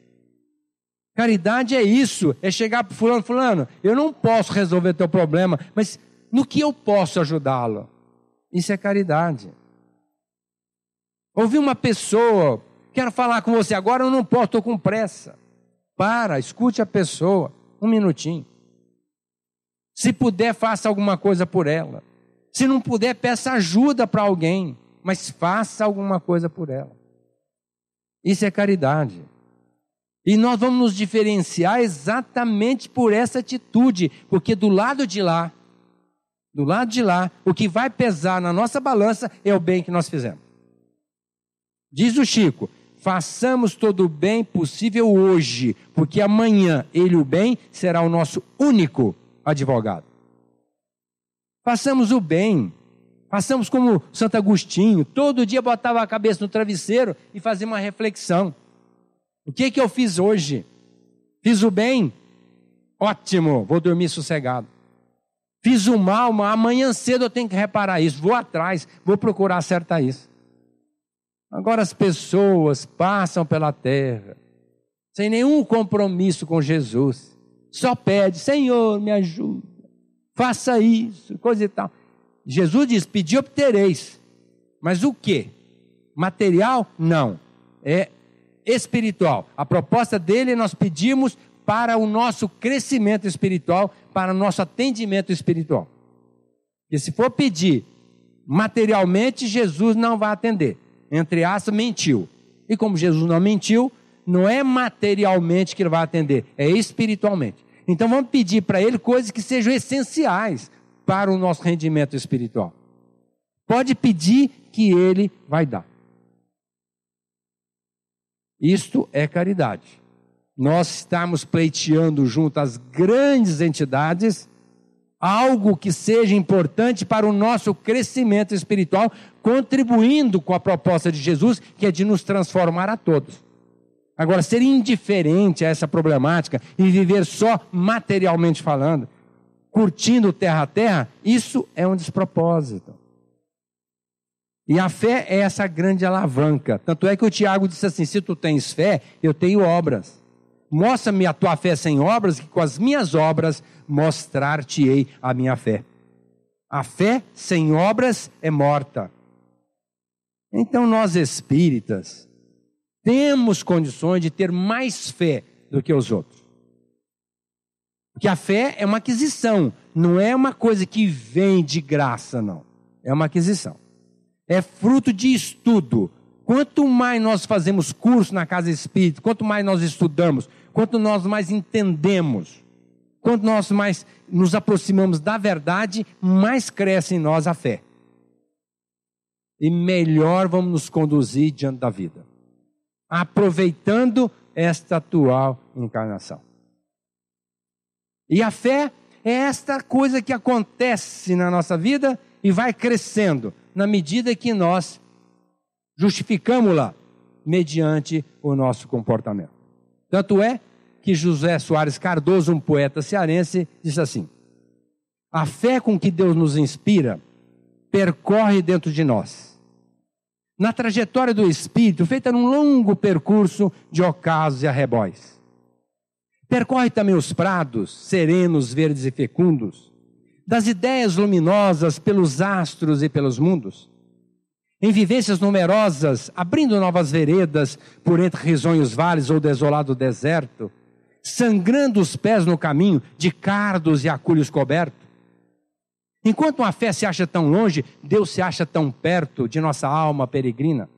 Caridade é isso. É chegar para fulano, fulano, eu não posso resolver teu problema, mas no que eu posso ajudá-lo? Isso é caridade. Ouvi uma pessoa, quero falar com você agora, eu não posso, estou com pressa. Para, escute a pessoa, um minutinho. Se puder, faça alguma coisa por ela. Se não puder, peça ajuda para alguém, mas faça alguma coisa por ela. Isso é caridade. E nós vamos nos diferenciar exatamente por essa atitude, porque do lado de lá, o que vai pesar na nossa balança é o bem que nós fizemos. Diz o Chico, façamos todo o bem possível hoje, porque amanhã ele, o bem, será o nosso único advogado. Façamos o bem, façamos como Santo Agostinho, todo dia botava a cabeça no travesseiro e fazia uma reflexão. O que eu fiz hoje? Fiz o bem? Ótimo, vou dormir sossegado. Fiz o mal, mas amanhã cedo eu tenho que reparar isso. Vou atrás, vou procurar acertar isso. Agora as pessoas passam pela terra, sem nenhum compromisso com Jesus. Só pede, Senhor, me ajuda. Faça isso, coisa e tal. Jesus diz, pedi, obtereis. Mas o quê? Material? Não. É espiritual. A proposta dele nós pedimos para o nosso crescimento espiritual, para o nosso atendimento espiritual. E se for pedir materialmente, Jesus não vai atender. Entre aspas, mentiu. E como Jesus não mentiu, não é materialmente que ele vai atender, é espiritualmente. Então vamos pedir para ele coisas que sejam essenciais para o nosso rendimento espiritual. Pode pedir que ele vai dar. Isto é caridade. Nós estamos pleiteando junto às grandes entidades algo que seja importante para o nosso crescimento espiritual, contribuindo com a proposta de Jesus, que é de nos transformar a todos. Agora, ser indiferente a essa problemática e viver só materialmente falando, curtindo terra a terra, isso é um despropósito. E a fé é essa grande alavanca. Tanto é que o Tiago disse assim, se tu tens fé, eu tenho obras. Mostra-me a tua fé sem obras, que com as minhas obras mostrar-te-ei a minha fé. A fé sem obras é morta. Então nós espíritas temos condições de ter mais fé do que os outros. Porque a fé é uma aquisição, não é uma coisa que vem de graça, não. É uma aquisição. É fruto de estudo. Quanto mais nós fazemos curso na casa espírita, quanto mais nós estudamos, quanto nós mais entendemos, quanto nós mais nos aproximamos da verdade, mais cresce em nós a fé. E melhor vamos nos conduzir diante da vida, aproveitando esta atual encarnação. E a fé é esta coisa que acontece na nossa vida e vai crescendo na medida que nós justificamos-la mediante o nosso comportamento. Tanto é que José Soares Cardoso, um poeta cearense, disse assim: a fé com que Deus nos inspira percorre dentro de nós, na trajetória do Espírito, feita num longo percurso de ocasos e arrebóis. Percorre também os prados, serenos, verdes e fecundos, das ideias luminosas pelos astros e pelos mundos, em vivências numerosas, abrindo novas veredas por entre risonhos vales ou desolado deserto, sangrando os pés no caminho de cardos e acúlios coberto. Enquanto uma fé se acha tão longe, Deus se acha tão perto de nossa alma peregrina.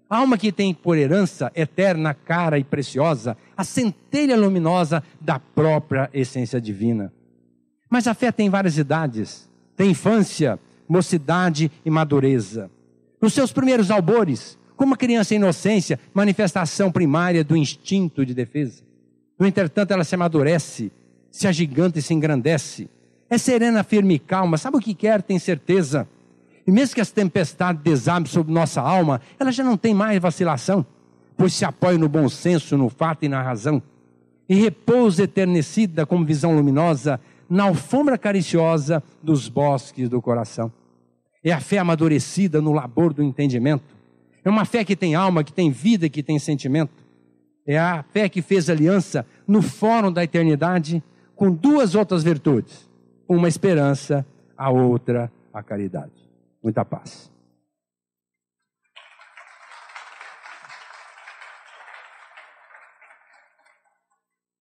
A alma que tem por herança eterna, cara e preciosa, a centelha luminosa da própria essência divina. Mas a fé tem várias idades. Tem infância, mocidade e madureza. Nos seus primeiros albores, como a criança em inocência, manifestação primária do instinto de defesa. No entretanto, ela se amadurece, se agiganta e se engrandece. É serena, firme e calma, sabe o que quer, tem certeza. E mesmo que as tempestades desabem sobre nossa alma, ela já não tem mais vacilação, pois se apoia no bom senso, no fato e na razão. E repousa eternecida como visão luminosa na alfombra cariciosa dos bosques do coração. É a fé amadurecida no labor do entendimento. É uma fé que tem alma, que tem vida, que tem sentimento. É a fé que fez aliança no fórum da eternidade com duas outras virtudes. Uma esperança, a outra a caridade. Muita paz.